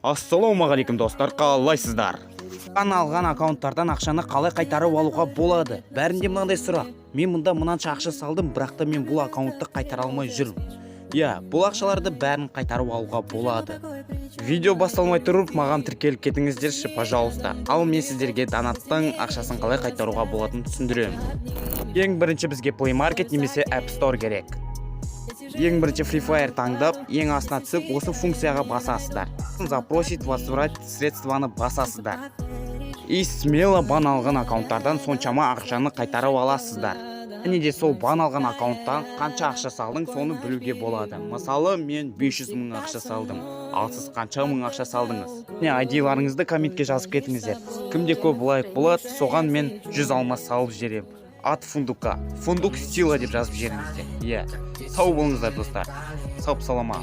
Ассалаумағалейкум достар, қалайсыздар? Алған аккаунттардан ақшаны қалай қайтарып алуға болады? Бәрінде мынандай сұрақ. Мен мұнда мынанша ақша салдым, бірақ та мен бұл аккаунтты қайтара алмай жүрмін. Бұл ақшаларды бәрін қайтарып алуға болады. Видео басталмай тұрып, маған тіркеліп кетіңіздерші, пожалуйста. Ал мен сіздерге донаттың ақшасын қалай қайтаруға болатынын түсіндіремін. Ең бірінші бізге Play Market немесе App Store керек. Ең бірінші Free Fire таңдап, ең астына түсіп, осы функцияға басасыздар. Запросить возврат средстваны басасыздар. И смело бан алған аккаунттардан соншама ақшаны қайтарып аласыздар. Және де сол бан алған аккаунттан қанша ақша салдың, соны білуге болады. Мысалы, мен 500 мың ақша салдым. Ал сіз қанша мың ақша салдыңыз? ID-ларыңызды комментке жазып кетіңіздер. Кімде көп лайк болады, соған мен 100 алмас салып жіберемін. От фундука. Фундук сила деп жазып жіберіңіздер. Сау болыңыздар достар. Сау салама.